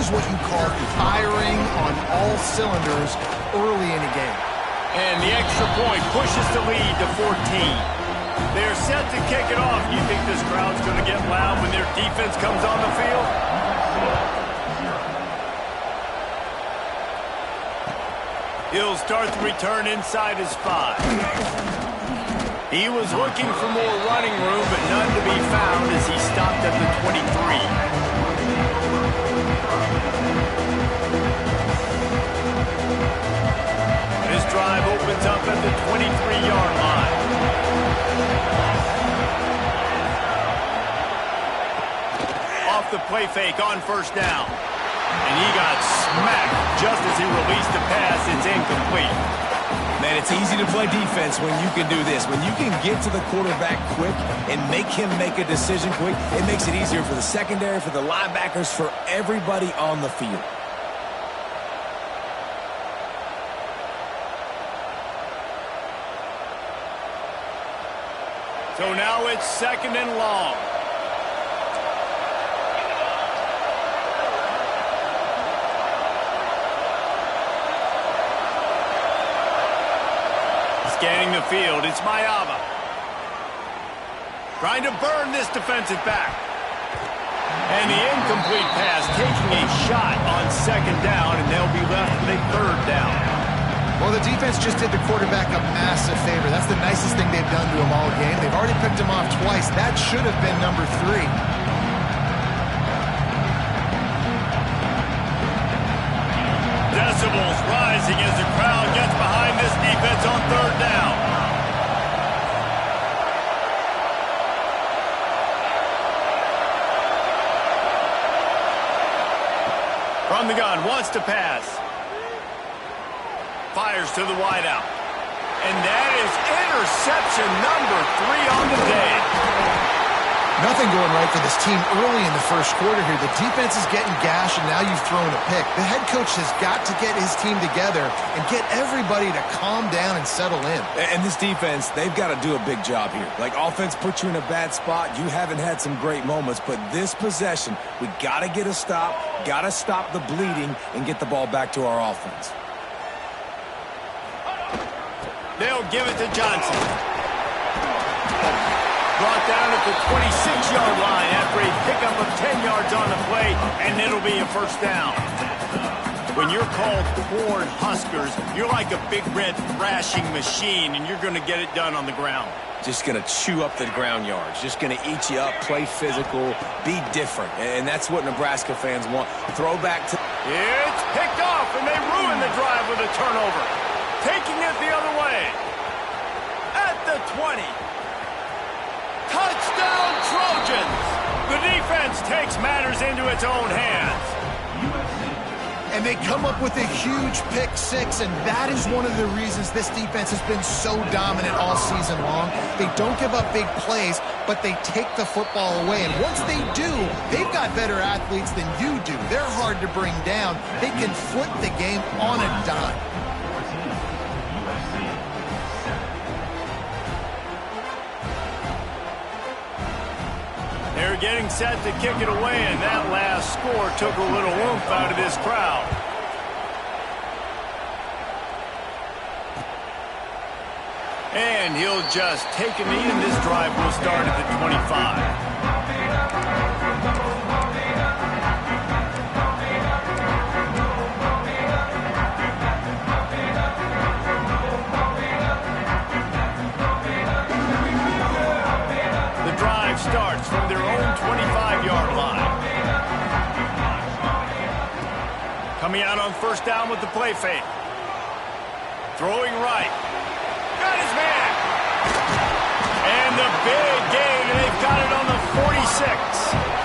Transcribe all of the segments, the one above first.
is what you call firing on all cylinders early in a game. And the extra point pushes the lead to 14. They're set to kick it off. You think this crowd's going to get loud when their defense comes on the field? He'll start the return inside his 5. He was looking for more running room, but none to be found as he stopped at the 23. This drive opens up at the 23-yard line. Off the play fake on first down. And he got smacked just as he released the pass. It's incomplete. Man, it's easy to play defense when you can do this. When you can get to the quarterback quick and make him make a decision quick, it makes it easier for the secondary, for the linebackers, for everybody on the field. So now it's 2nd and long. Scanning the field, it's Mayava. Trying to burn this defensive back. And the incomplete pass taking a shot on 2nd down, and they'll be left with a 3rd down. Well, the defense just did the quarterback a massive favor. That's the nicest thing they've done to him all game. They've already picked him off twice. That should have been number 3. Decibels rising as the crowd gets behind this defense on 3rd down. From the gun, wants to pass. Fires to the wideout. And that is interception number 3 on the day. Nothing going right for this team early in the first quarter here. The defense is getting gashed, and now you've thrown a pick. The head coach has got to get his team together and get everybody to calm down and settle in. And this defense, they've got to do a big job here. Like, offense put you in a bad spot. You haven't had some great moments, but this possession, we got to get a stop, got to stop the bleeding, and get the ball back to our offense. They'll give it to Johnson. Brought down at the 26-yard line after a pickup of 10 yards on the play, and it'll be a 1st down. When you're called Corn Huskers, you're like a big red thrashing machine, and you're going to get it done on the ground. Just going to chew up the ground yards. Just going to eat you up, play physical, be different. And that's what Nebraska fans want. Throw back to... It's picked off, and they ruin the drive with a turnover. Taking it the other way. At the 20. Touchdown, Trojans! The defense takes matters into its own hands. And they come up with a huge pick 6, and that is one of the reasons this defense has been so dominant all season long. They don't give up big plays, but they take the football away. And once they do, they've got better athletes than you do. They're hard to bring down. They can flip the game on a dime. They're getting set to kick it away, and that last score took a little oomph out of this crowd. And he'll just take a knee, and this drive will start at the 25. Starts from their own 25-yard line. Coming out on 1st down with the play fake. Throwing right. Got his man. And the big gain, and they've got it on the 46.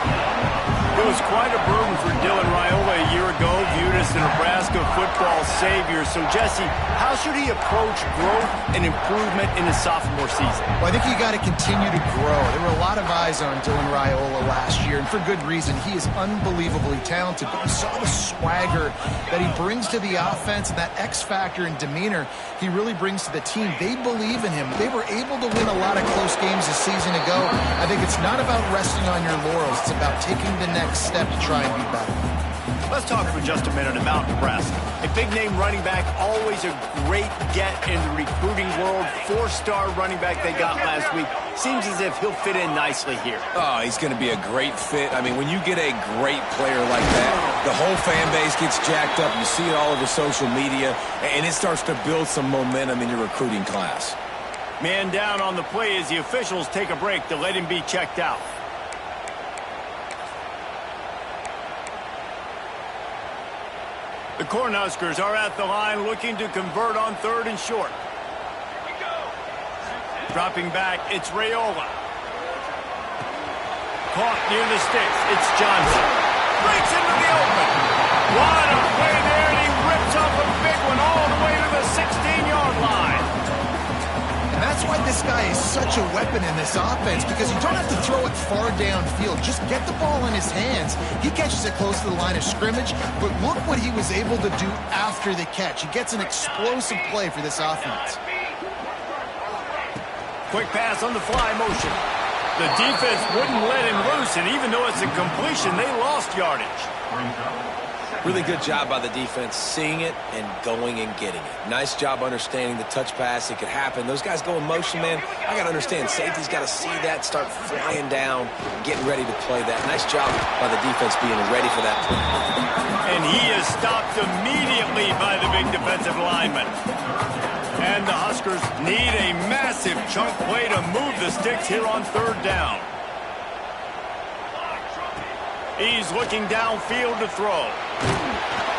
It was quite a burden for Dylan Raiola a year ago, viewed as the Nebraska football savior. So, Jesse, how should he approach growth and improvement in his sophomore season? Well, I think you got to continue to grow. There were a lot of eyes on Dylan Raiola last year, and for good reason. He is unbelievably talented, but we saw the swagger that he brings to the offense and that X factor and demeanor he really brings to the team. They believe in him. They were able to win a lot of close games a season ago. I think it's not about resting on your laurels. It's about taking the next step to try and be better. Let's talk for just a minute about Nebraska. A big-name running back, always a great get in the recruiting world. 4-star running back they got last week. Seems as if he'll fit in nicely here. Oh, he's going to be a great fit. I mean, when you get a great player like that, the whole fan base gets jacked up. You see it all over social media, and it starts to build some momentum in your recruiting class. Man down on the play as the officials take a break to let him be checked out. The Cornhuskers are at the line looking to convert on 3rd and short. Dropping back, it's Raiola. Caught near the sticks, it's Johnson. Breaks into the open. What a play there, and he rips up a big one all the way to the 16-yard line. And that's why this guy is such a weapon in this offense, because you don't have to throw it far downfield. Just get the ball in his hands. He catches it close to the line of scrimmage, but look what he was able to do after the catch. He gets an explosive play for this offense. Quick pass on the fly motion. The defense wouldn't let him loose, and even though it's a completion, they lost yardage. Really good job by the defense, seeing it and going and getting it. Nice job understanding the touch pass. It could happen. Those guys go in motion, man. I got to understand, safety's got to see that, start flying down, getting ready to play that. Nice job by the defense being ready for that play. And he is stopped immediately by the big defensive lineman. And the Huskers need a massive chunk play to move the sticks here on 3rd down. He's looking downfield to throw.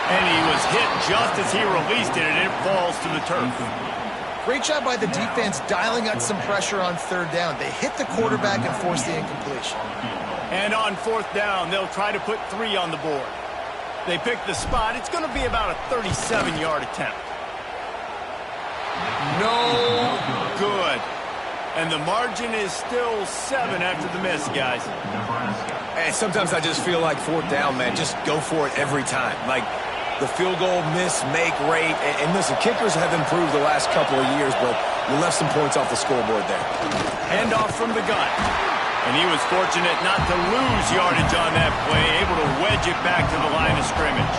And he was hit just as he released it, and it falls to the turf. Great job by the defense dialing up some pressure on 3rd down. They hit the quarterback and forced the incompletion. And on 4th down, they'll try to put 3 on the board. They pick the spot. It's going to be about a 37-yard attempt. No good. And the margin is still 7 after the miss, guys. And sometimes I just feel like 4th down, man, just go for it every time. Like the field goal miss-make rate. And listen, kickers have improved the last couple of years, but you left some points off the scoreboard there. Handoff from the gun. And he was fortunate not to lose yardage on that play, able to wedge it back to the line of scrimmage.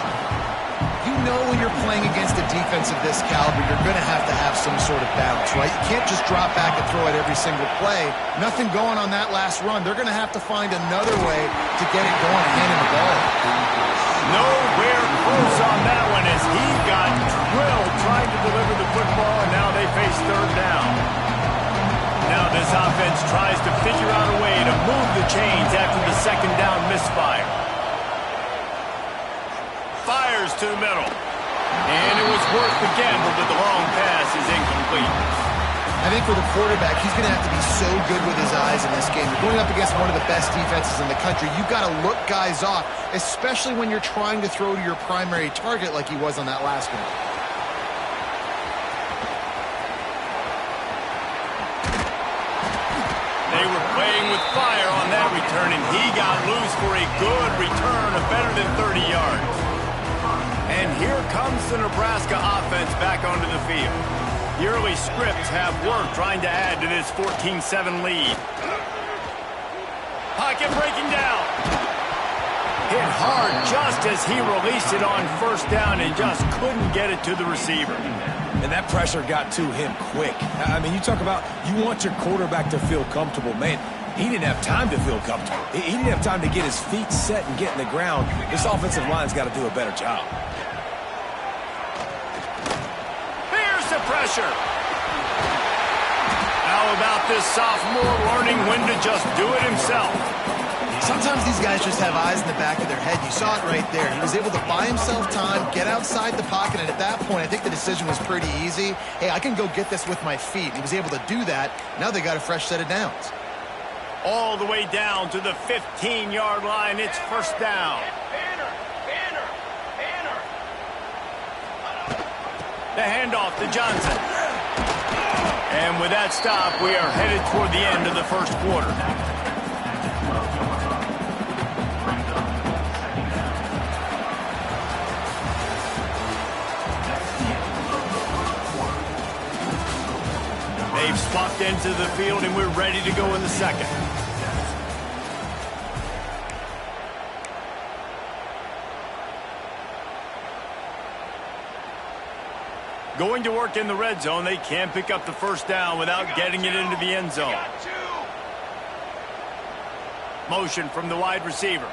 You know when you're playing against a defense of this caliber, you're going to have some sort of balance, right? You can't just drop back and throw it every single play. Nothing going on that last run. They're going to have to find another way to get it going and hand him the ball. Nowhere close on that one as he got drilled trying to deliver the football, and now they face 3rd down. Now this offense tries to figure out a way to move the chains after the 2nd down misfire. Fires to the middle. And it was worth the gamble, but the long pass is incomplete. I think for the quarterback, he's going to have to be so good with his eyes in this game. You're going up against one of the best defenses in the country. You've got to look guys off, especially when you're trying to throw to your primary target like he was on that last one. They were playing with fire on that return, and he got loose for a good return of better than 30 yards. And here comes the Nebraska offense back onto the field. The early scripts have worked trying to add to this 14-7 lead. Pocket breaking down. Hit hard just as he released it on 1st down and just couldn't get it to the receiver. And that pressure got to him quick. I mean, you talk about you want your quarterback to feel comfortable. Man, he didn't have time to feel comfortable. He didn't have time to get his feet set and get in the ground. This offensive line's got to do a better job. Here's the pressure. How about this sophomore learning when to just do it himself? Sometimes these guys just have eyes in the back of their head. You saw it right there. He was able to buy himself time, get outside the pocket, and at that point, I think the decision was pretty easy. Hey, I can go get this with my feet. He was able to do that. Now they got a fresh set of downs. All the way down to the 15-yard line. It's 1st down. The handoff to Johnson. And with that stop, we are headed toward the end of the 1st quarter. They've swapped into the field, and we're ready to go in the 2nd. Going to work in the red zone. They can't pick up the first down without getting it into the end zone. Motion from the wide receiver.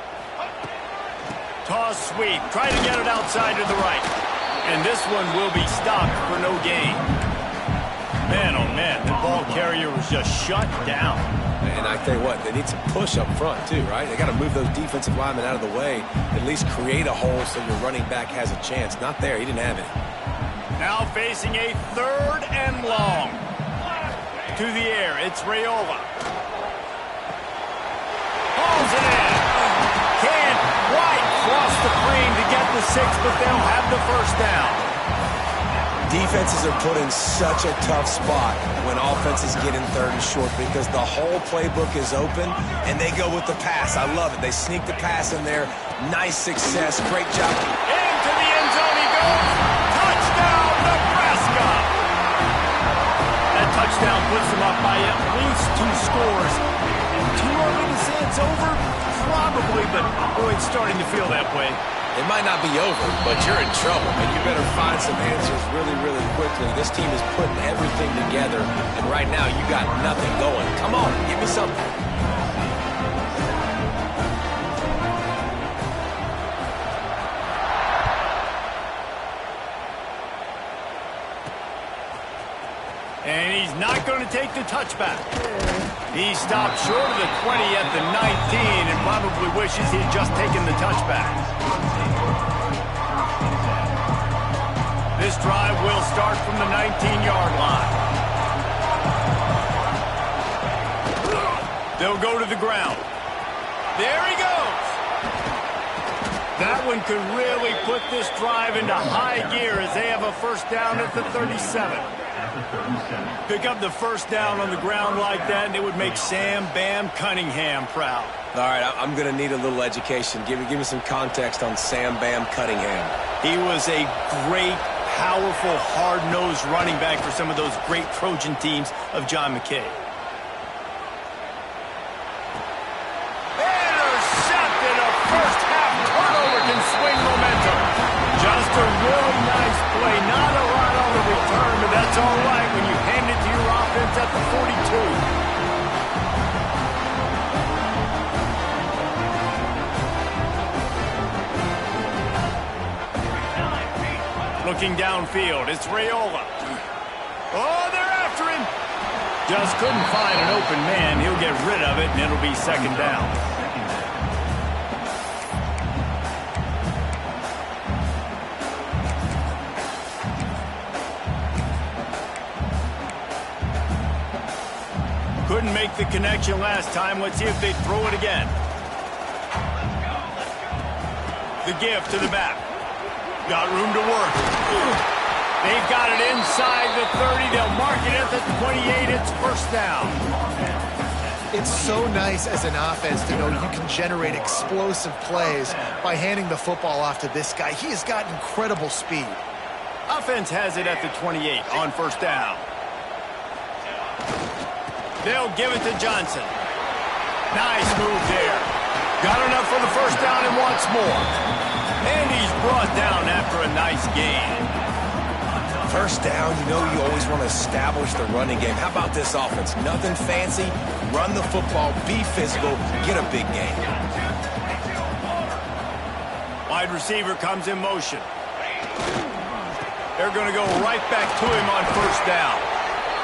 Toss sweep. Try to get it outside to the right. And this one will be stopped for no gain. Man, oh man, the ball carrier was just shut down. And I tell you what, they need some push up front too, right? They got to move those defensive linemen out of the way, at least create a hole so your running back has a chance. Not there, he didn't have it. Now facing a 3rd and long. To the air, it's Raiola. Hauls it in. Can't quite cross the plane to get the 6, but they'll have the first down. Defenses are put in such a tough spot when offenses get in 3rd and short because the whole playbook is open and they go with the pass. I love it. They sneak the pass in there. Nice success. Great job. Into the end zone he goes. Touchdown, Nebraska. That touchdown puts them up by at least 2 scores. Too early to say it's over? Probably, but boy, it's starting to feel that way. It might not be over, but you're in trouble, and you better find some answers really, really quickly. This team is putting everything together, and right now you got nothing going. Come on, give me something. And he's not going to take the touchback. He stopped short of the 20 at the 19 and probably wishes he had just taken the touchback. This drive will start from the 19-yard line. They'll go to the ground. There he goes. That one could really put this drive into high gear as they have a first down at the 37. Pick up the first down on the ground like that, and it would make Sam Bam Cunningham proud. All right, I'm going to need a little education. Give me some context on Sam Bam Cunningham. He was a great, powerful, hard-nosed running back for some of those great Trojan teams of John McKay. Intercepted. A first-half turnover can swing momentum. Just a really nice play. Not a lot on the return, but that's all right when you hand it to your offense at the 42. Looking downfield, it's Raiola. Oh, they're after him. Just couldn't find an open man. He'll get rid of it, and it'll be second down. Couldn't make the connection last time. Let's see if they throw it again. The give to the back. Got room to work. They've got it inside the 30. They'll mark it at the 28. It's first down. It's so nice as an offense to know you can generate explosive plays by handing the football off to this guy. He has got incredible speed. Offense has it at the 28 on first down. They'll give it to Johnson. Nice move there. Got enough for the first down and wants more. And he's brought down after a nice gain. First down, you always want to establish the running game. How about this offense? Nothing fancy. Run the football, be physical, get a big gain. Wide receiver comes in motion. They're going to go right back to him on first down.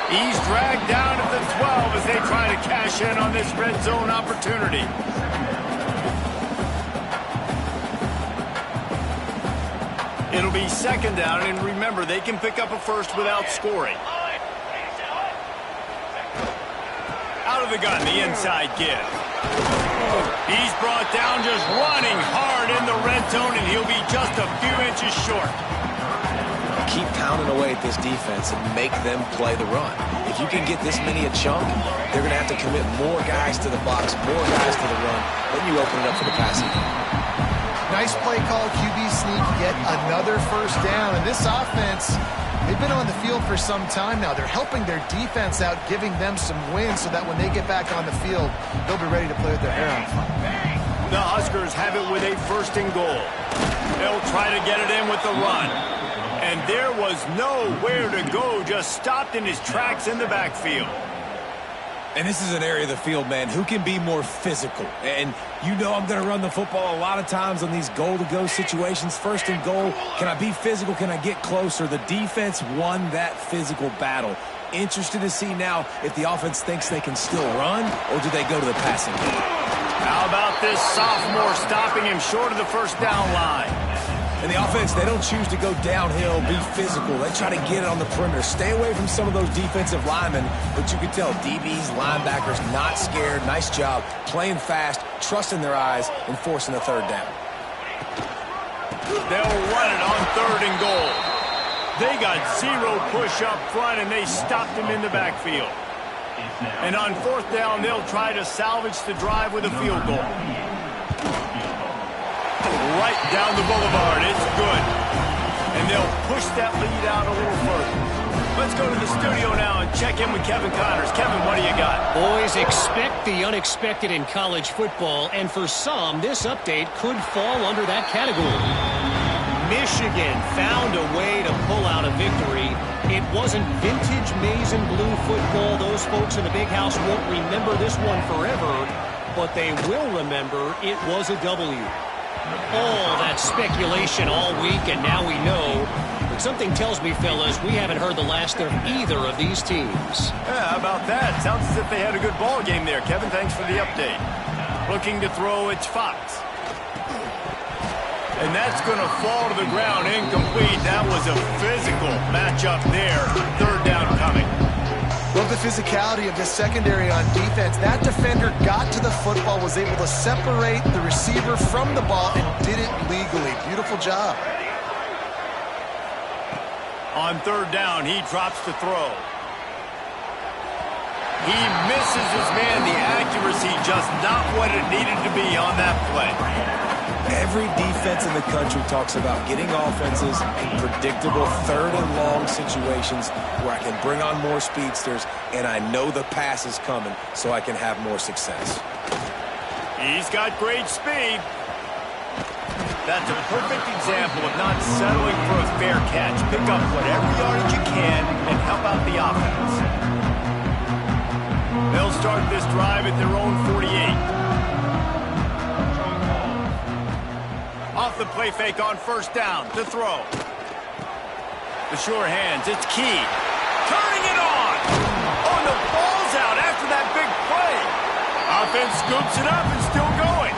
He's dragged down at the 12 as they try to cash in on this red zone opportunity. It'll be second down, and remember, they can pick up a first without scoring. Out of the gun, the inside give. He's brought down just running hard in the red zone, and he'll be just a few inches short. Keep pounding away at this defense and make them play the run. If you can get this many a chunk, they're going to have to commit more guys to the box, more guys to the run. Then you open it up for the passing game. Nice play call, QB sneak, yet another first down. And this offense, they've been on the field for some time now. They're helping their defense out, giving them some wins so that when they get back on the field, they'll be ready to play with their hair on fire. The Huskers have it with a first and goal. They'll try to get it in with the run. And there was nowhere to go, just stopped in his tracks in the backfield. And this is an area of the field, man, who can be more physical. And you know I'm going to run the football a lot of times on these goal-to-go situations. First and goal, can I be physical? Can I get closer? The defense won that physical battle. Interested to see now if the offense thinks they can still run, or do they go to the passing game? How about this sophomore stopping him short of the first down line? And the offense, they don't choose to go downhill, be physical. They try to get it on the perimeter. Stay away from some of those defensive linemen, but you can tell DBs, linebackers, not scared. Nice job playing fast, trusting their eyes, and forcing a third down. They'll run it on third and goal. They got zero push up front, and they stopped him in the backfield. And on fourth down, they'll try to salvage the drive with a field goal. Right down the boulevard. It's good. And they'll push that lead out a little further. Let's go to the studio now and check in with Kevin Connors. Kevin, what do you got? Boys, expect the unexpected in college football, and for some, this update could fall under that category. Michigan found a way to pull out a victory. It wasn't vintage maize and blue football. Those folks in the big house won't remember this one forever, but they will remember it was a W. All that speculation all week, and now we know. But something tells me, fellas, we haven't heard the last of either of these teams. Yeah, how about that? Sounds as if they had a good ball game there. Kevin, thanks for the update. Looking to throw, it's Fox. And that's going to fall to the ground incomplete. That was a physical matchup there. Third down coming. Love the physicality of this secondary on defense. That defender got to the football, was able to separate the receiver from the ball, and did it legally. Beautiful job. On third down, he drops to throw. He misses his man. The accuracy just not what it needed to be on that play. Every defense in the country talks about getting offenses in predictable third and long situations where I can bring on more speedsters and I know the pass is coming so I can have more success. He's got great speed. That's a perfect example of not settling for a fair catch. Pick up whatever yardage you can and help out the offense. They'll start this drive at their own 48. Off the play fake on first down to throw. The sure hands, it's Key. Turning it on. Oh, the ball's out after that big play. Offense scoops it up and still going.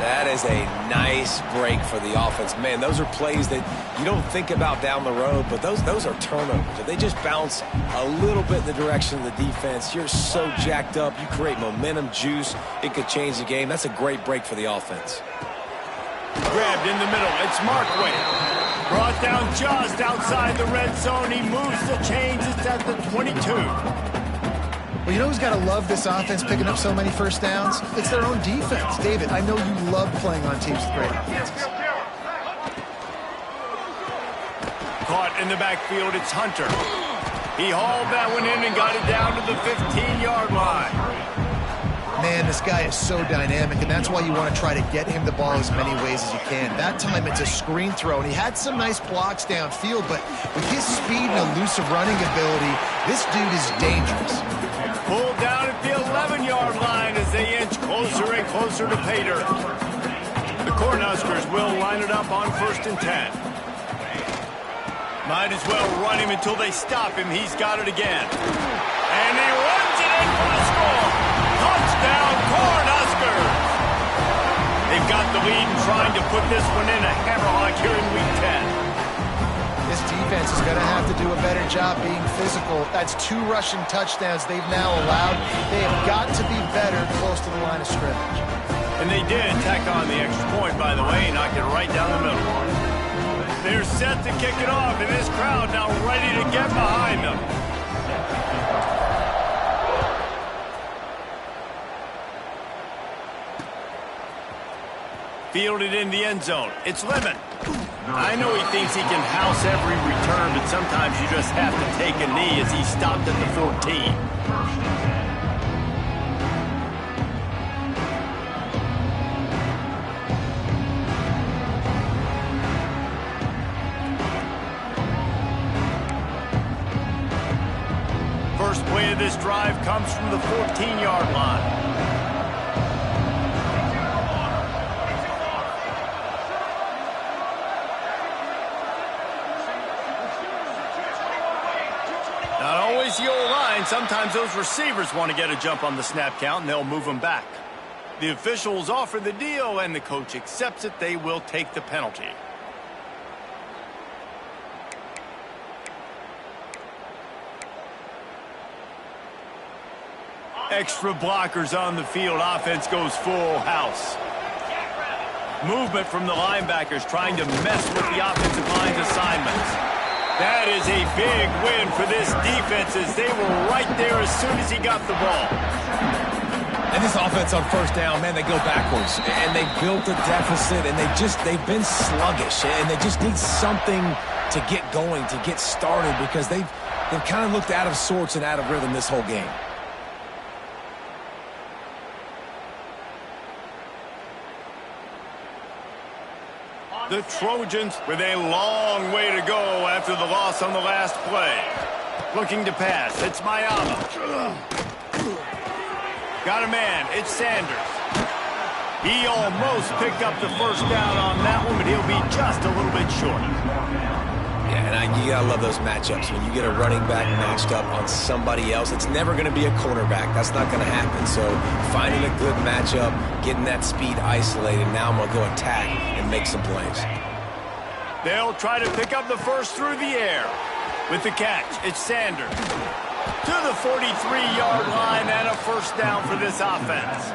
That is a nice break for the offense. Man, those are plays that you don't think about down the road, but those are turnovers. If they just bounce a little bit in the direction of the defense, you're so jacked up. You create momentum, juice. It could change the game. That's a great break for the offense. Grabbed in the middle. It's Markway. Brought down just outside the red zone. He moves the chains. It's at the 22. Well, you know who's got to love this offense picking up so many first downs? It's their own defense. David, I know you love playing on teams with great offenses. Caught in the backfield. It's Hunter. He hauled that one in and got it down to the 15-yard line. Man, this guy is so dynamic, and that's why you want to try to get him the ball as many ways as you can. That time, it's a screen throw, and he had some nice blocks downfield, but with his speed and elusive running ability, this dude is dangerous. Pulled down at the 11-yard line as they inch closer and closer to pay dirt. The Cornhuskers will line it up on 1st and 10. Might as well run him until they stop him. He's got it again. And he runs it in for the score. Touchdown, Cornhuskers! They've got the lead and trying to put this one in a hammerlock here in Week 10. This defense is going to have to do a better job being physical. That's 2 rushing touchdowns they've now allowed. They have got to be better close to the line of scrimmage. And they did tack on the extra point, by the way, knocked it right down the middle. They're set to kick it off, and this crowd now ready to get behind them. Fielded in the end zone. It's Lemon. I know he thinks he can house every return, but sometimes you just have to take a knee as he stopped at the 14. this drive comes from the 14-yard line. Not always the old line. Sometimes those receivers want to get a jump on the snap count, and they'll move them back. The officials offer the deal, and the coach accepts it. They will take the penalty. Extra blockers on the field. Offense goes full house. Movement from the linebackers trying to mess with the offensive line's assignments. That is a big win for this defense as they were right there as soon as he got the ball. And this offense on first down, man, they go backwards. And they built a deficit, and they've been sluggish. And they just need something to get going, to get started, because they've kind of looked out of sorts and out of rhythm this whole game. The Trojans with a long way to go after the loss on the last play. Looking to pass. It's Mayama. Got a man. It's Sanders. He almost picked up the first down on that one, but he'll be just a little bit short. Yeah, and you got to love those matchups. When you get a running back matched up on somebody else, it's never going to be a cornerback. That's not going to happen. So finding a good matchup, getting that speed isolated, now I'm going to go attack and make some plays. They'll try to pick up the first through the air. With the catch, it's Sanders. To the 43-yard line and a first down for this offense.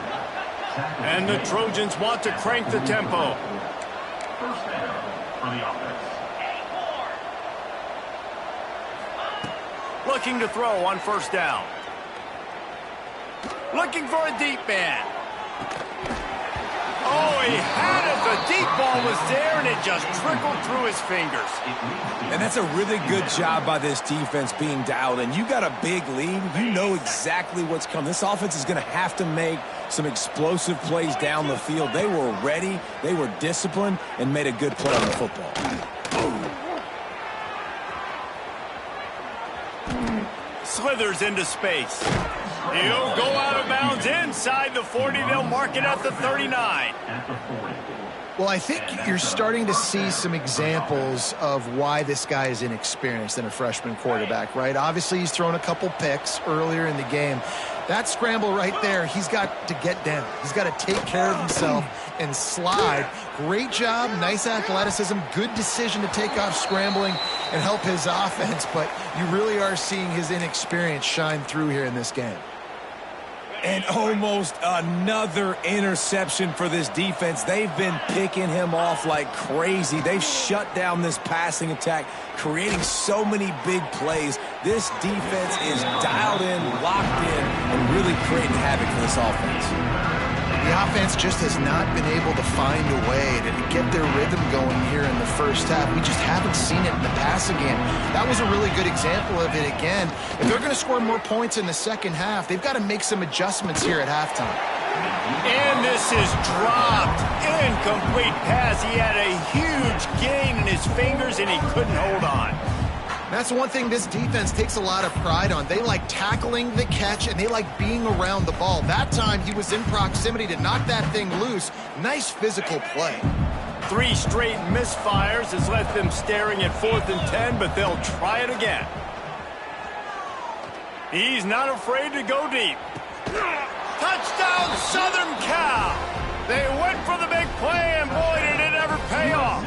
And the Trojans want to crank the tempo. First down for the offense. Looking to throw on first down. Looking for a deep man. Oh, he had it. The deep ball was there, and it just trickled through his fingers. And that's a really good job by this defense being dialed in. You got a big lead. You know exactly what's coming. This offense is going to have to make some explosive plays down the field. They were ready, they were disciplined, and made a good play on the football. Slithers into space. He'll go out of bounds inside the 40. They'll mark it at the 39. Well, I think you're starting to see some examples of why this guy is inexperienced in a freshman quarterback, right? Obviously, he's thrown a couple picks earlier in the game. That scramble right there, he's got to get down. He's got to take care of himself and slide. Great job, nice athleticism, good decision to take off scrambling and help his offense, but you really are seeing his inexperience shine through here in this game. And almost another interception for this defense. They've been picking him off like crazy. They've shut down this passing attack, creating so many big plays. This defense is dialed in, locked in, and really creating havoc for this offense. The offense just has not been able to find a way to get their rhythm going here in the first half. We just haven't seen it in the passing game. That was a really good example of it again. If they're going to score more points in the second half, they've got to make some adjustments here at halftime. And this is dropped. Incomplete pass. He had a huge gain in his fingers, and he couldn't hold on. That's one thing this defense takes a lot of pride on. They like tackling the catch, and they like being around the ball. That time, he was in proximity to knock that thing loose. Nice physical play. 3 straight misfires has left them staring at 4th and 10, but they'll try it again. He's not afraid to go deep. Touchdown, Southern Cal! They went for the big play, and boy, did it ever pay off.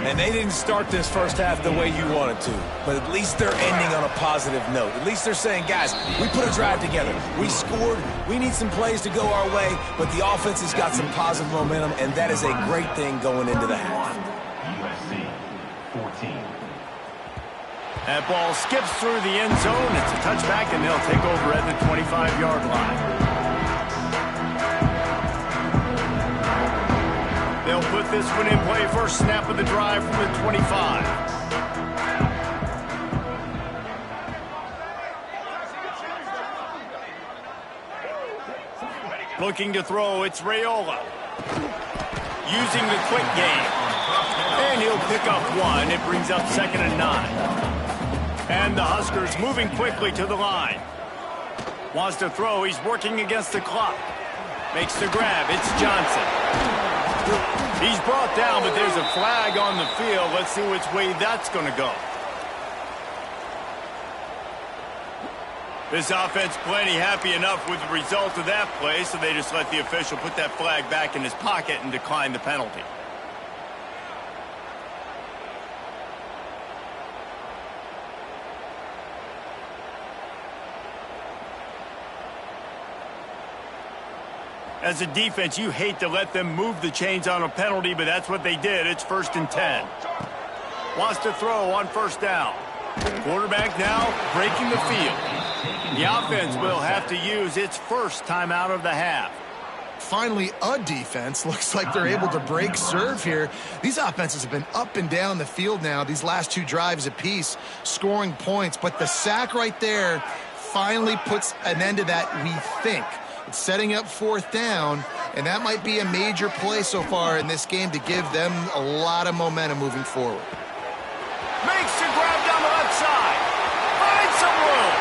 And they didn't start this first half the way you wanted to, but at least they're ending on a positive note. At least they're saying, guys, we put a drive together. We scored. We need some plays to go our way, but the offense has got some positive momentum, and that is a great thing going into the half. USC 14. That ball skips through the end zone. It's a touchback, and they'll take over at the 25-yard line. They'll put this one in play. First snap of the drive from the 25. Looking to throw, it's Raiola. Using the quick game. And he'll pick up 1. It brings up 2nd and 9. And the Huskers moving quickly to the line. Wants to throw. He's working against the clock. Makes the grab. It's Johnson. He's brought down, but there's a flag on the field. Let's see which way that's going to go. This offense plenty happy enough with the result of that play, so they just let the official put that flag back in his pocket and decline the penalty. As a defense, you hate to let them move the chains on a penalty, but that's what they did. It's 1st and 10. Wants to throw on 1st down. Quarterback now breaking the field. The offense will have to use its first timeout of the half. Finally, a defense. Looks like they're able to break serve here. These offenses have been up and down the field now, these last 2 drives apiece, scoring points. But the sack right there finally puts an end to that, we think. It's setting up 4th down, and that might be a major play so far in this game to give them a lot of momentum moving forward. Makes the grab down the left side. Finds some room.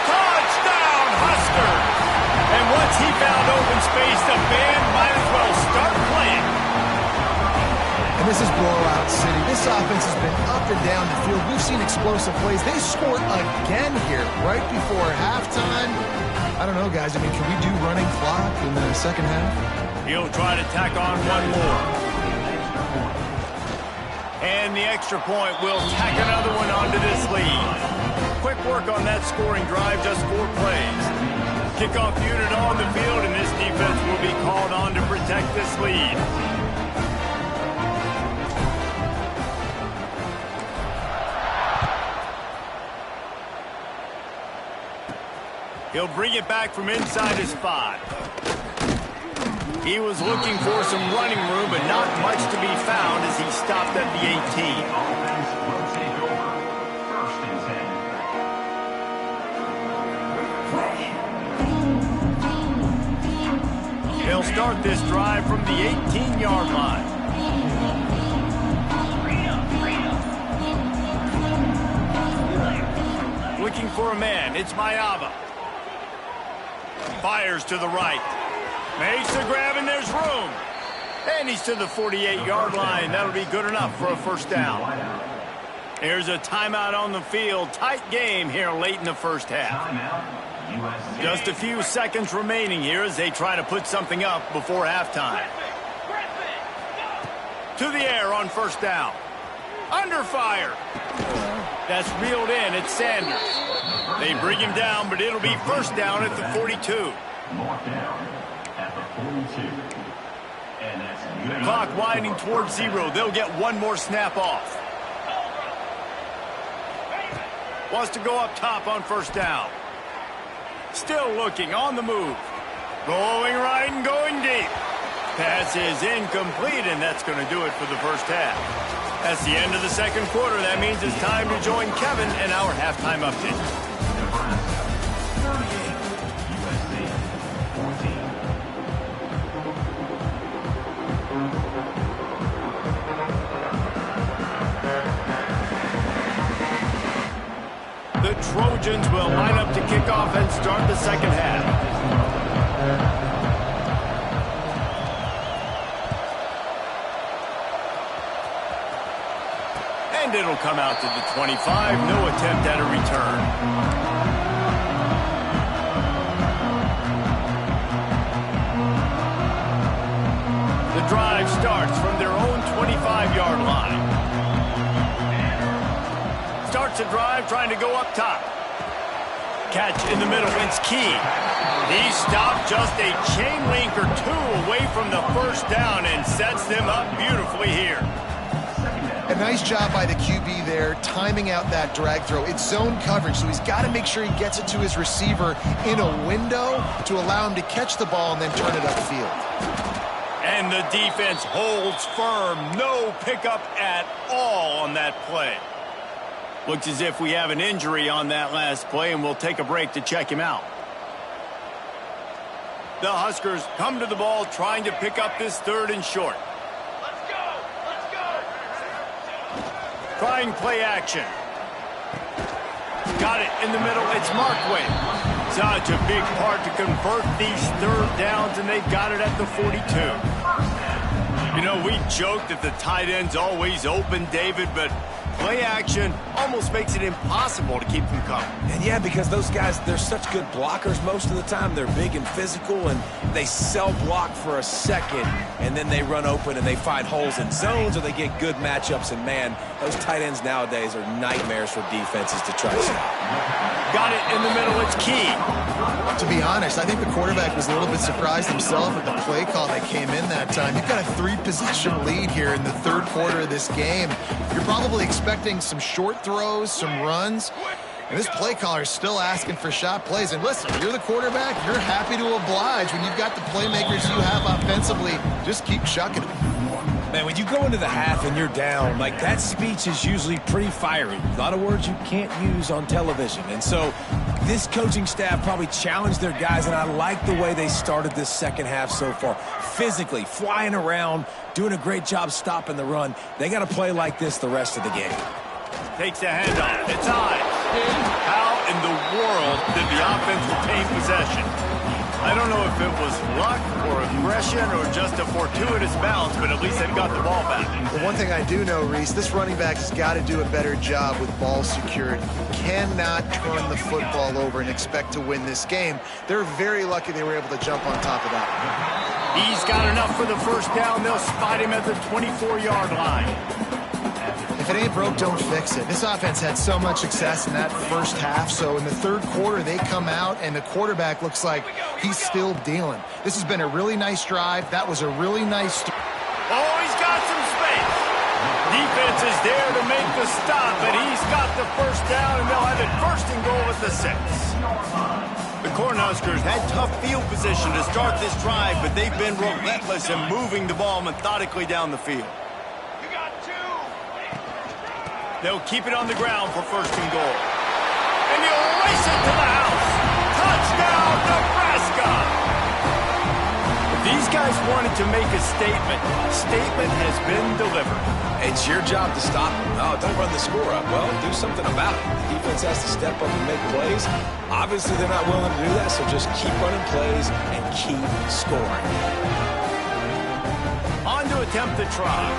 Touchdown, Huskers! And once he found open space, the band might as well start playing. And this is blowout city. This offense has been up and down the field. We've seen explosive plays. They scored again here right before halftime. I don't know, guys. I mean, can we do running clock in the second half? He'll try to tack on one more. And the extra point will tack another one onto this lead. Quick work on that scoring drive, just 4 plays. Kickoff unit on the field, and this defense will be called on to protect this lead. He'll bring it back from inside his 5. He was looking for some running room, but not much to be found as he stopped at the 18. Offense will take over. 1st and 10. They'll start this drive from the 18-yard line. Looking for a man. It's Mayava. Fires to the right. Makes the grab, and there's room. And he's to the 48-yard line. That'll be good enough for a 1st down. Here's a timeout on the field. Tight game here late in the 1st half. Just a few seconds remaining here as they try to put something up before halftime. To the air on 1st down. Under fire. That's reeled in. It's Sanders. They bring him down, but it'll be 1st down at the 42. Marked down at the 42. And that's good. Clock winding towards 0. They'll get one more snap off. Wants to go up top on 1st down. Still looking on the move. Rolling right and going deep. Pass is incomplete, and that's going to do it for the 1st half. That's the end of the 2nd quarter. That means it's time to join Kevin and our halftime update. Nebraska 38, USC 14. The Trojans will line up to kick off and start the 2nd half. And it'll come out to the 25. No attempt at a return. The drive starts from their own 25-yard line. Starts a drive trying to go up top. Catch in the middle. It's Key. He stopped just a chain link or 2 away from the 1st down and sets them up beautifully here. A nice job by the QB there, timing out that drag throw. It's zone coverage, so he's got to make sure he gets it to his receiver in a window to allow him to catch the ball and then turn it upfield. And the defense holds firm. No pickup at all on that play. Looks as if we have an injury on that last play, and we'll take a break to check him out. The Huskers come to the ball trying to pick up this 3rd and short. Trying play action. Got it in the middle. It's Markway. Such a big part to convert these third downs, and they've got it at the 42. You know, we joke that the tight end's always open, David, but play action almost makes it impossible to keep them coming. And yeah, because those guys, they're such good blockers most of the time. They're big and physical, and they sell block for a second, and then they run open and they find holes in zones, or they get good matchups. And man, those tight ends nowadays are nightmares for defenses to try to stop. Got it in the middle. It's Key. To be honest, I think the quarterback was a little bit surprised himself at the play call that came in that time. You've got a 3-possession lead here in the third quarter of this game. You're probably expecting some short throws, some runs, and this play caller is still asking for shot plays. And listen, you're the quarterback. You're happy to oblige when you've got the playmakers you have offensively. Just keep chucking them. Man, when you go into the half and you're down, like, that speech is usually pretty fiery. A lot of words you can't use on television. And so this coaching staff probably challenged their guys, and I like the way they started this second half so far. Physically, flying around, doing a great job stopping the run. They got to play like this the rest of the game. Takes a handoff. It's high. How in the world did the offense retain possession? I don't know if it was luck or aggression or just a fortuitous bounce, but at least they've got the ball back. The one thing I do know, Reese, this running back has got to do a better job with ball security. You cannot turn the football over and expect to win this game. They're very lucky they were able to jump on top of that. He's got enough for the first down. They'll spot him at the 24-yard line. If it ain't broke, don't fix it. This offense had so much success in that first half, so in the third quarter, they come out, and the quarterback looks like he's still dealing. This has been a really nice drive. That was a really nice... Oh, he's got some space. Defense is there to make the stop, but he's got the first down, and they'll have it first and goal at the 6. The Cornhuskers had tough field position to start this drive, but they've been relentless in moving the ball methodically down the field. They'll keep it on the ground for first and goal. And he'll race it to the house. Touchdown, Nebraska! These guys wanted to make a statement. Statement has been delivered. It's your job to stop them. Oh, don't run the score up. Well, do something about it. The defense has to step up and make plays. Obviously, they're not willing to do that, so just keep running plays and keep scoring. On to attempt the try.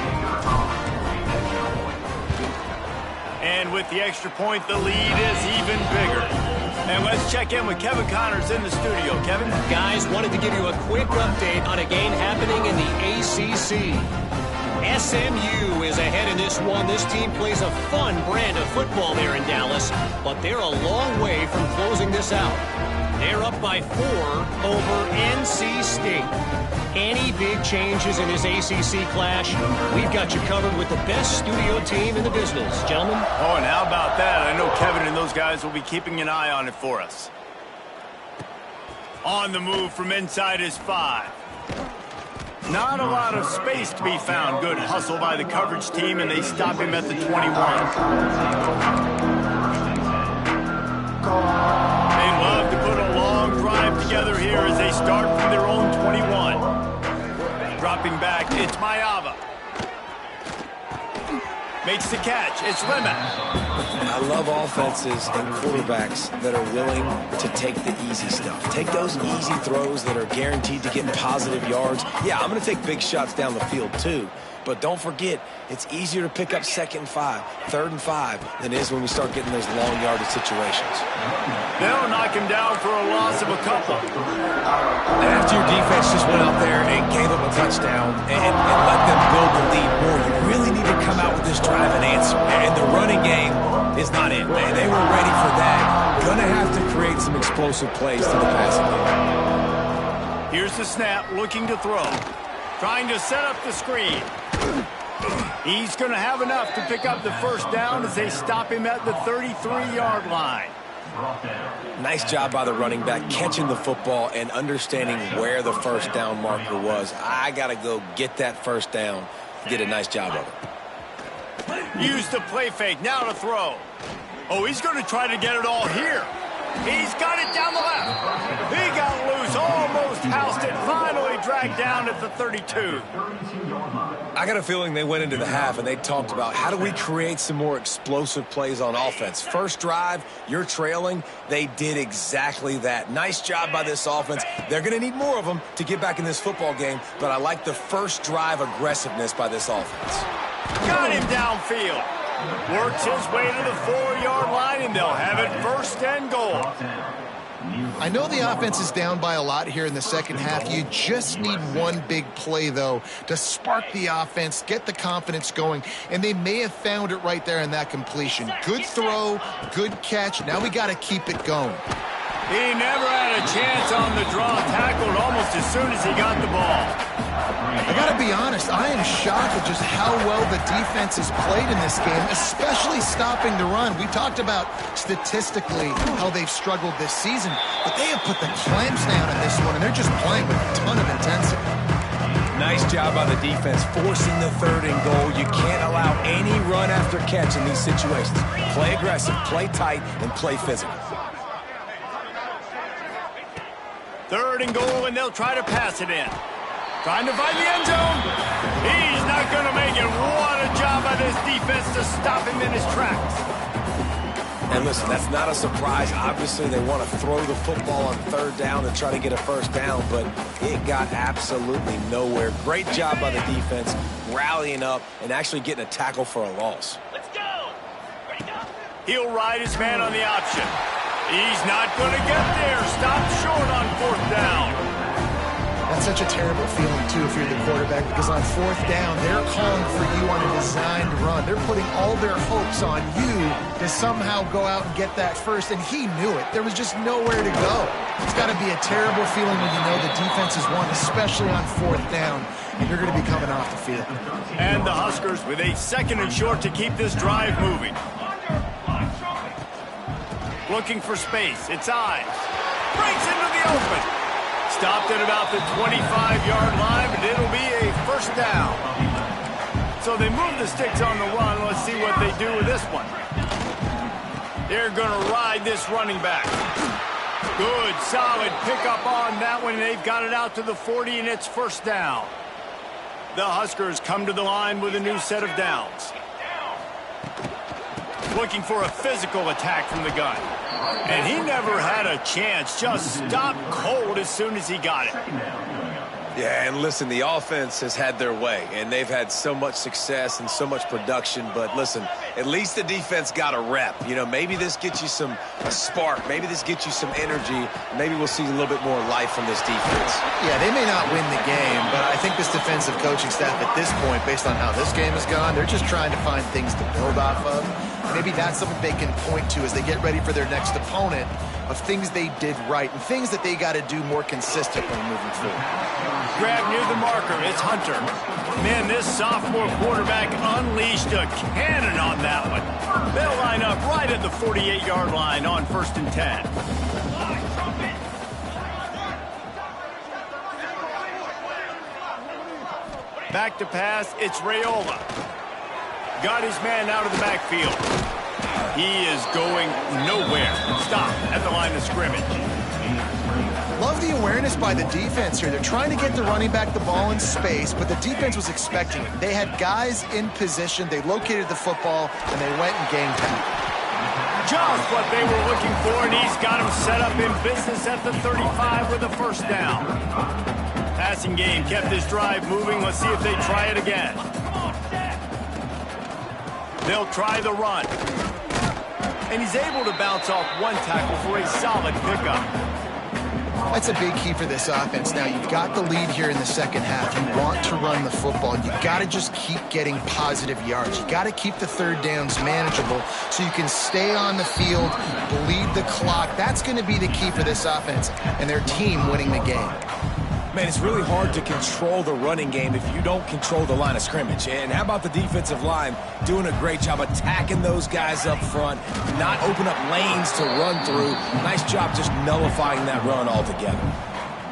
And with the extra point, the lead is even bigger. And let's check in with Kevin Connors in the studio. Kevin? Guys, wanted to give you a quick update on a game happening in the ACC. SMU is ahead in this one. This team plays a fun brand of football there in Dallas, but they're a long way from closing this out. They're up by 4 over NC State. Any big changes in this ACC clash, we've got you covered with the best studio team in the business. Gentlemen? Oh, and how about that? I know Kevin and those guys will be keeping an eye on it for us. On the move from inside his 5. Not a lot of space to be found. Good hustle by the coverage team, and they stop him at the 21. They love to put a long drive together here as they start from their own 21. Dropping back, it's Mayava. Makes the catch, it's Lemon. I love offenses and quarterbacks that are willing to take the easy stuff. Take those easy throws that are guaranteed to get positive yards. Yeah, I'm going to take big shots down the field too. But don't forget, it's easier to pick up 2nd and 5, 3rd and 5 than it is when we start getting those long yardage situations. They'll knock him down for a loss of a couple. And after your defense just went out there and gave them a touchdown and let them build the lead more, you really need to come out with this drive and answer. And the running game is not it, man. They were ready for that. Gonna have to create some explosive plays to the passing game. Here's the snap, looking to throw. Trying to set up the screen. He's going to have enough to pick up the first down as they stop him at the 33-yard line. Nice job by the running back catching the football and understanding where the first down marker was. I got to go get that first down. Did a nice job of it. Use the play fake, now to throw. Oh, he's going to try to get it all here. He's got it down the left. He got loose, almost housed it, finally dragged down at the 32. I got a feeling they went into the half and they talked about how do we create some more explosive plays on offense. First drive, you're trailing. They did exactly that. Nice job by this offense. They're going to need more of them to get back in this football game, but I like the first drive aggressiveness by this offense. Got him downfield. Works his way to the 4-yard line, and they'll have it first and goal. I know the offense is down by a lot here in the second half. You just need one big play, though, to spark the offense, get the confidence going, and they may have found it right there in that completion. Good throw, good catch. Now we got to keep it going. He never had a chance on the draw, tackled almost as soon as he got the ball. I got to be honest, I am shocked at just how well the defense has played in this game, especially stopping the run. We talked about statistically how they've struggled this season, but they have put the clamps down in this one, and they're just playing with a ton of intensity. Nice job by the defense forcing the 3rd and goal. You can't allow any run after catch in these situations. Play aggressive, play tight, and play physical. 3rd and goal, and they'll try to pass it in. Trying to find the end zone. He's not going to make it. What a job by this defense to stop him in his tracks. And listen, that's not a surprise. Obviously, they want to throw the football on 3rd down and try to get a first down, but it got absolutely nowhere. Great job by the defense, rallying up and actually getting a tackle for a loss. Let's go. Ready to go. He'll ride his man on the option. He's not going to get there. Stop short on 4th down. That's such a terrible feeling, too, if you're the quarterback, because on 4th down, they're calling for you on a designed run. They're putting all their hopes on you to somehow go out and get that first, and he knew it. There was just nowhere to go. It's got to be a terrible feeling when you know the defense has won, especially on 4th down, and you're going to be coming off the field. And the Huskers with a 2nd and short to keep this drive moving. Looking for space. It's eyes. Breaks into the open. Stopped at about the 25-yard line, but it'll be a first down. So they move the sticks on the run. Let's see what they do with this one. They're going to ride this running back. Good, solid pickup on that one. They've got it out to the 40, and it's first down. The Huskers come to the line with a new set of downs. Looking for a physical attack from the gun. And he never had a chance. Just stopped cold as soon as he got it. Yeah, and listen, the offense has had their way, and they've had so much success and so much production. But listen, at least the defense got a rep. You know, maybe this gets you a spark. Maybe this gets you some energy. Maybe we'll see a little bit more life from this defense. Yeah, they may not win the game, but I think this defensive coaching staff at this point, based on how this game has gone, they're just trying to find things to build off of. Maybe that's something they can point to as they get ready for their next opponent, of things they did right and things that they got to do more consistently moving forward. Grab near the marker. It's Hunter. Man, this sophomore quarterback unleashed a cannon on that one. They'll line up right at the 48-yard line on 1st and 10. Back to pass. It's Raiola. Got his man out of the backfield. He is going nowhere. Stop at the line of scrimmage. Love the awareness by the defense here. They're trying to get the running back the ball in space, but the defense was expecting it. They had guys in position. They located the football, and they went and game tackle. Just what they were looking for, and he's got him set up in business at the 35 with a first down. Passing game kept this drive moving. Let's see if they try it again. They'll try the run. And he's able to bounce off one tackle for a solid pickup. That's a big key for this offense. Now, you've got the lead here in the second half. You want to run the football. You got to just keep getting positive yards. You got to keep the 3rd downs manageable so you can stay on the field, bleed the clock. That's going to be the key for this offense and their team winning the game. Man, it's really hard to control the running game if you don't control the line of scrimmage. And how about the defensive line doing a great job attacking those guys up front, not open up lanes to run through. Nice job just nullifying that run altogether.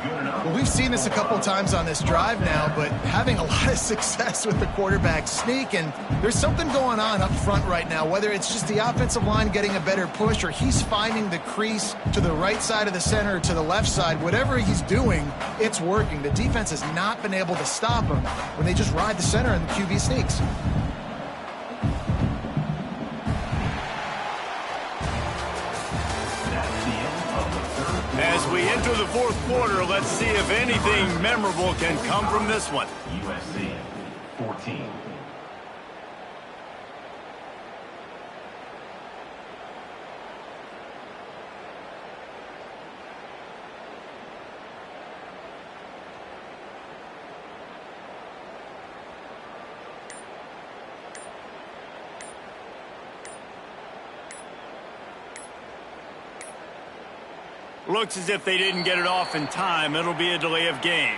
Good enough. Well, we've seen this a couple times on this drive now, but having a lot of success with the quarterback sneak, and there's something going on up front right now, whether it's just the offensive line getting a better push or he's finding the crease to the right side of the center or to the left side. Whatever he's doing, it's working. The defense has not been able to stop him when they just ride the center and the QB sneaks. As we enter the fourth quarter, let's see if anything memorable can come from this one. USC 14. Looks as if they didn't get it off in time. It'll be a delay of game.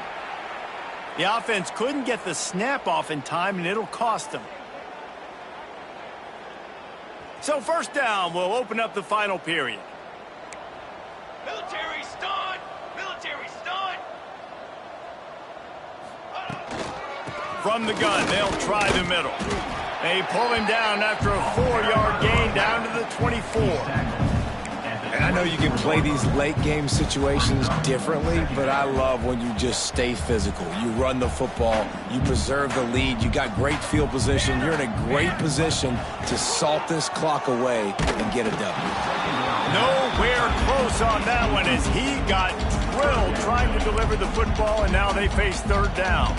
The offense couldn't get the snap off in time, and it'll cost them. So first down will open up the final period. Military stun! Military stun! From the gun, they'll try the middle. They pull him down after a 4-yard gain down to the 24. And I know you can play these late game situations differently, but I love when you just stay physical. You run the football, you preserve the lead, you got great field position, you're in a great position to salt this clock away and get a W. Nowhere close on that one as he got drilled trying to deliver the football, and now they face third down.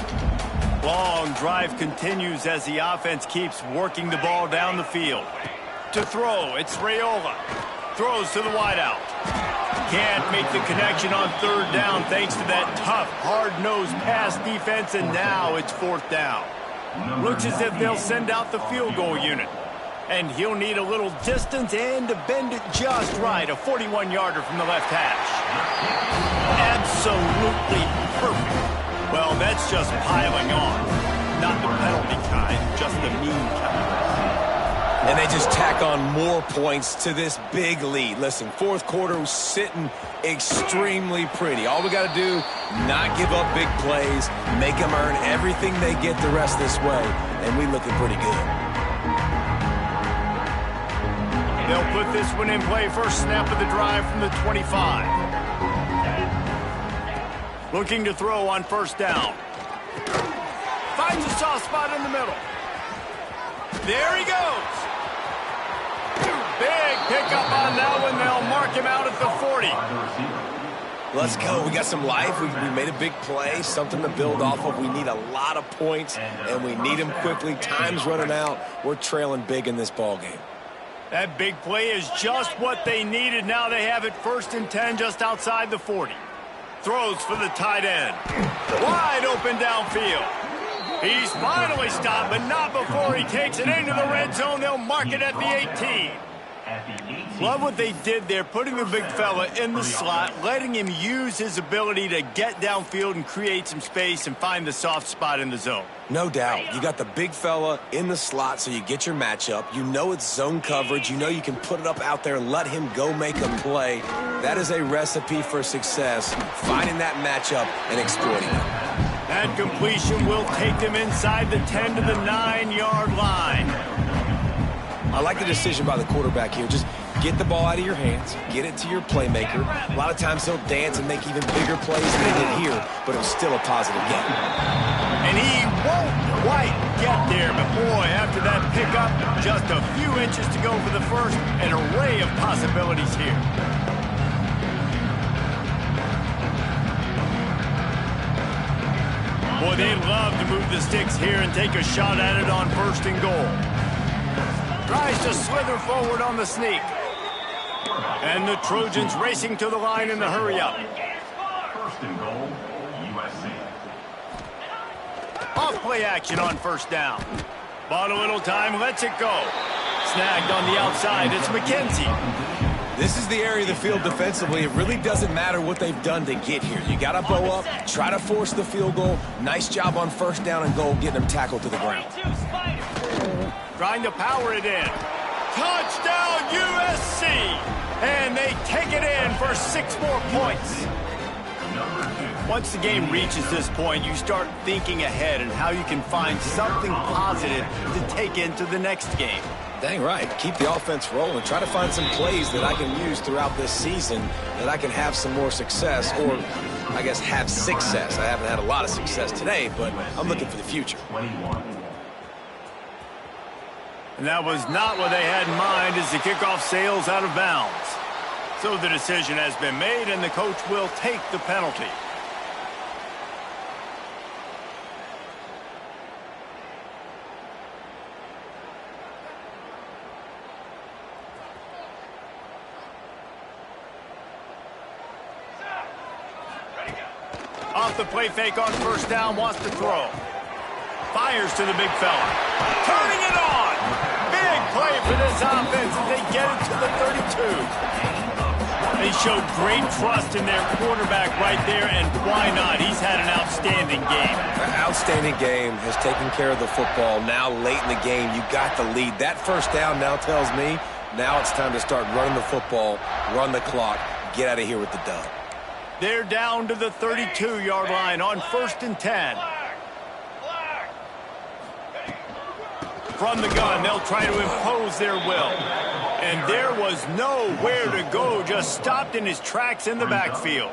Long drive continues as the offense keeps working the ball down the field. To throw, it's Raiola. Throws to the wideout. Can't make the connection on third down thanks to that tough, hard-nosed pass defense, and now it's fourth down. Looks as if they'll send out the field goal unit. And he'll need a little distance and to bend it just right. A 41-yarder from the left hash. Absolutely perfect. Well, that's just piling on. Not the penalty kind, just the mean kind. And they just tack on more points to this big lead. Listen, fourth quarter was sitting extremely pretty. All we got to do, not give up big plays, make them earn everything they get the rest this way, and we looking pretty good. They'll put this one in play. First snap of the drive from the 25. Looking to throw on first down. Finds a soft spot in the middle. There he goes. Big pickup on that one. They'll mark him out at the 40. Let's go. We got some life. We made a big play, something to build off of. We need a lot of points, and we need them quickly. Time's running out. We're trailing big in this ball game. That big play is just what they needed. Now they have it 1st and 10 just outside the 40. Throws for the tight end. Wide open downfield. He's finally stopped, but not before he takes it into the red zone. They'll mark it at the 18. Love what they did there, putting the big fella in the slot, letting him use his ability to get downfield and create some space and find the soft spot in the zone. No doubt. You got the big fella in the slot, so you get your matchup. You know it's zone coverage. You know you can put it up out there and let him go make a play. That is a recipe for success, finding that matchup and exploiting it. That completion will take them inside the 10 to the 9-yard line. I like the decision by the quarterback here. Just get the ball out of your hands, get it to your playmaker. A lot of times he'll dance and make even bigger plays than they did here, but it was still a positive game. And he won't quite get there, but boy, after that pickup, just a few inches to go for the first. An array of possibilities here. Boy, they'd love to move the sticks here and take a shot at it on 1st and goal. Tries to slither forward on the sneak. And the Trojans racing to the line in the hurry-up. 1st and goal, USC. Off play action on 1st down. Bought a little time, lets it go. Snagged on the outside, it's McKenzie. This is the area of the field defensively. It really doesn't matter what they've done to get here. You got to bow up, try to force the field goal. Nice job on 1st down and goal, getting them tackled to the ground. Trying to power it in. Touchdown USC! And they take it in for 6 more points. Number 2. Once the game reaches this point, you start thinking ahead and how you can find something positive to take into the next game. Dang right. Keep the offense rolling. Try to find some plays that I can use throughout this season that I can have some more success, or I guess have success. I haven't had a lot of success today, but I'm looking for the future. 21. And that was not what they had in mind as the kickoff sails out of bounds. So the decision has been made, and the coach will take the penalty. Off the play fake on first down, wants to throw. Fires to the big fella. Turning it on. Big play for this offense as they get it to the 32. They showed great trust in their quarterback right there, and why not? He's had an outstanding game. An outstanding game, has taken care of the football. Now late in the game, you got the lead. That first down now tells me now it's time to start running the football, run the clock, get out of here with the dub. They're down to the 32-yard line on 1st and 10. From the gun, they'll try to impose their will. And there was nowhere to go, just stopped in his tracks in the backfield.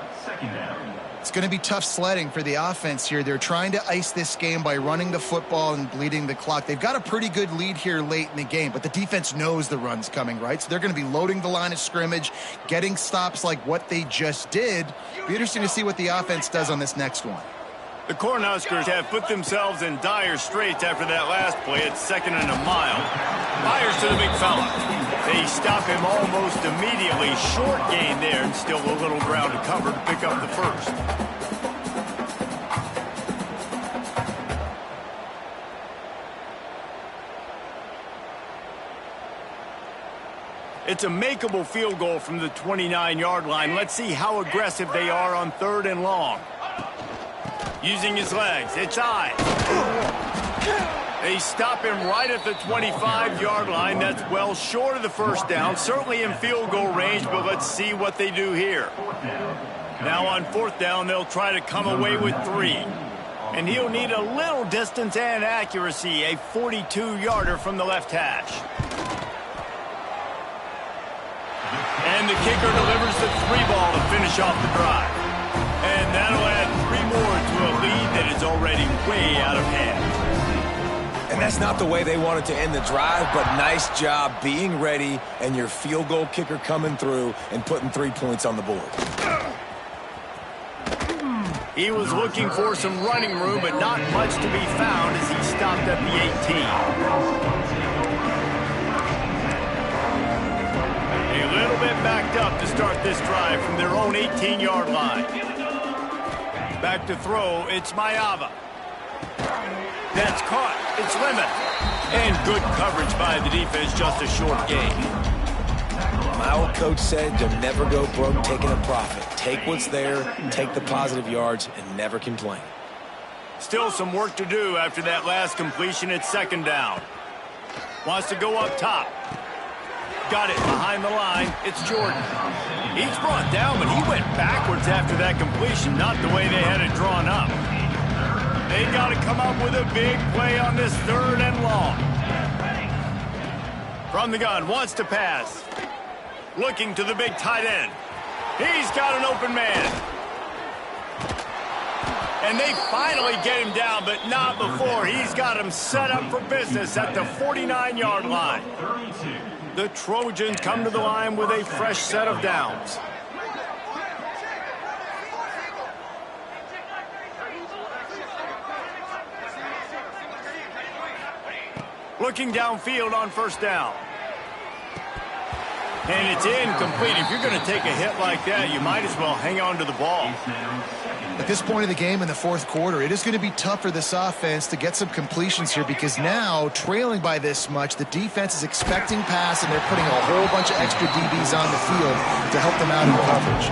It's going to be tough sledding for the offense here. They're trying to ice this game by running the football and bleeding the clock. They've got a pretty good lead here late in the game, but the defense knows the run's coming, right? So they're going to be loading the line of scrimmage, getting stops like what they just did. Be interesting to see what the offense does on this next one. The Cornhuskers have put themselves in dire straits after that last play. It's 2nd and a mile. Fires to the big fella. They stop him almost immediately. Short gain there, and still a little ground to cover to pick up the first. It's a makeable field goal from the 29-yard line. Let's see how aggressive they are on 3rd and long. Using his legs, it's eyes. They stop him right at the 25-yard line. That's well short of the first down, certainly in field goal range, but let's see what they do here. Now on 4th down, they'll try to come away with 3. And he'll need a little distance and accuracy, a 42-yarder from the left hash. And the kicker delivers the 3-ball to finish off the drive. And that'll add 3 more to a lead that is already way out of hand. And that's not the way they wanted to end the drive, but nice job being ready and your field goal kicker coming through and putting 3 points on the board. He was looking for some running room, but not much to be found as he stopped at the 18. A little bit backed up to start this drive from their own 18-yard line. Back to throw, it's Mayava. That's caught, it's Lemon. And good coverage by the defense, just a short gain. My old coach said you'll never go broke taking a profit. Take what's there, take the positive yards, and never complain. Still some work to do after that last completion at 2nd down. Wants to go up top. Got it behind the line. It's Jordan. He's brought down, but he went backwards after that completion, not the way they had it drawn up. They got to come up with a big play on this 3rd and long. From the gun, wants to pass. Looking to the big tight end. He's got an open man. And they finally get him down, but not before. He's got him set up for business at the 49-yard line. The Trojans come to the line with a fresh set of downs. Looking downfield on 1st down. And it's incomplete. If you're going to take a hit like that, you might as well hang on to the ball. At this point of the game in the 4th quarter, it is going to be tough for this offense to get some completions here because now, trailing by this much, the defense is expecting pass and they're putting a whole bunch of extra DBs on the field to help them out in coverage.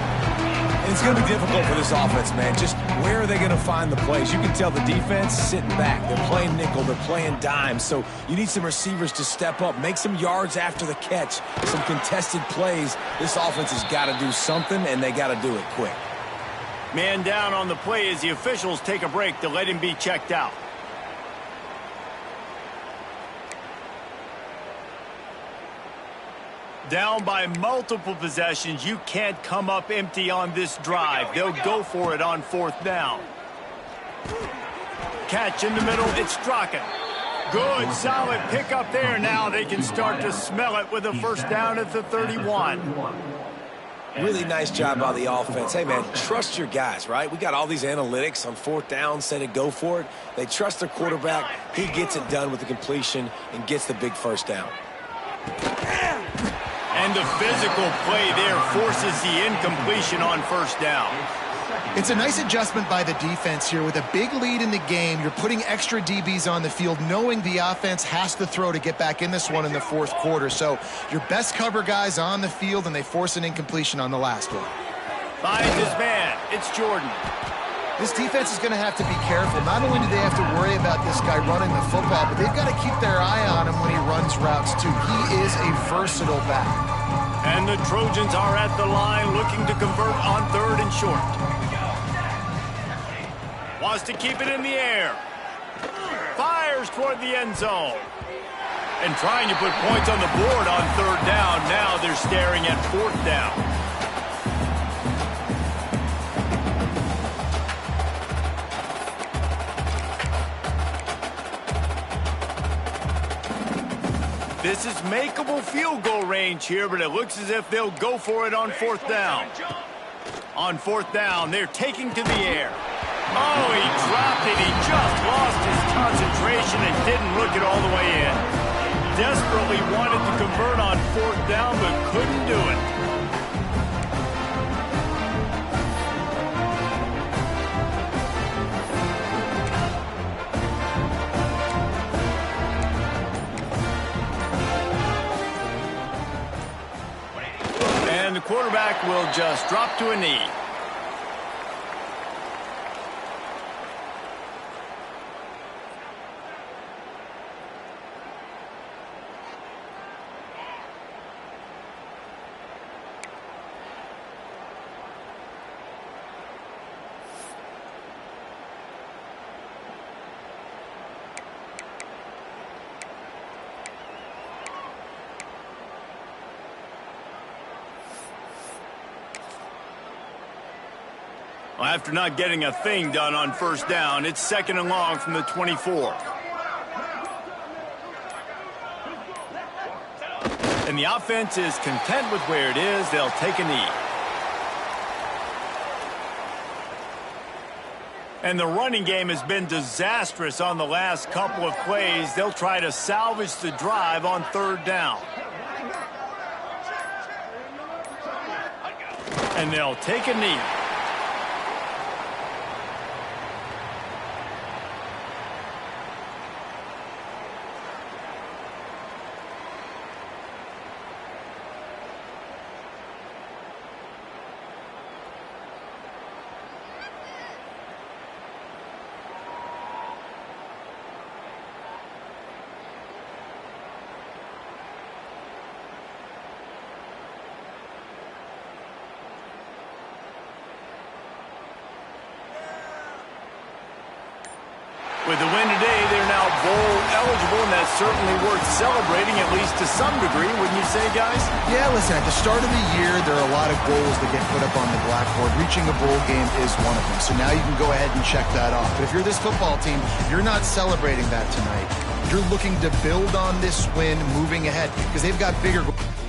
And it's going to be difficult for this offense, man. Just where are they going to find the plays? You can tell the defense sitting back. They're playing nickel. They're playing dime. So you need some receivers to step up, make some yards after the catch, some contested plays. This offense has got to do something, and they got to do it quick. Man down on the play as the officials take a break to let him be checked out. Down by multiple possessions, you can't come up empty on this drive. They'll go for it on 4th down. Catch in the middle, it's Strachan. Good, solid pickup there. Now they can start to smell it with a first down at the 31. Really nice job by the offense. Hey, man, trust your guys, right? We got all these analytics on 4th down, say to go for it. They trust their quarterback. He gets it done with the completion and gets the big first down. And the physical play there forces the incompletion on 1st down. It's a nice adjustment by the defense here. With a big lead in the game, you're putting extra DBs on the field, knowing the offense has to throw to get back in this one in the 4th quarter. So your best cover guys on the field, and they force an incompletion on the last one. Finds his man. It's Jordan. This defense is going to have to be careful. Not only do they have to worry about this guy running the football, but they've got to keep their eye on him when he runs routes too. He is a versatile back. And the Trojans are at the line looking to convert on 3rd and short. Wants to keep it in the air. Fires toward the end zone. And trying to put points on the board on 3rd down. Now they're staring at 4th down. This is makeable field goal range here, but it looks as if they'll go for it on 4th down. On 4th down, they're taking to the air. Oh, he dropped it. He just lost his concentration and didn't look it all the way in. Desperately wanted to convert on 4th down, but couldn't do it. And the quarterback will just drop to a knee. After not getting a thing done on 1st down, it's 2nd and long from the 24. And the offense is content with where it is. They'll take a knee. And the running game has been disastrous on the last couple of plays. They'll try to salvage the drive on 3rd down. And they'll take a knee. With the win today, they're now bowl eligible, and that's certainly worth celebrating, at least to some degree, wouldn't you say, guys? Yeah, listen, at the start of the year, there are a lot of goals that get put up on the blackboard. Reaching a bowl game is one of them. So now you can go ahead and check that off. But if you're this football team, you're not celebrating that tonight. You're looking to build on this win moving ahead because they've got bigger goals.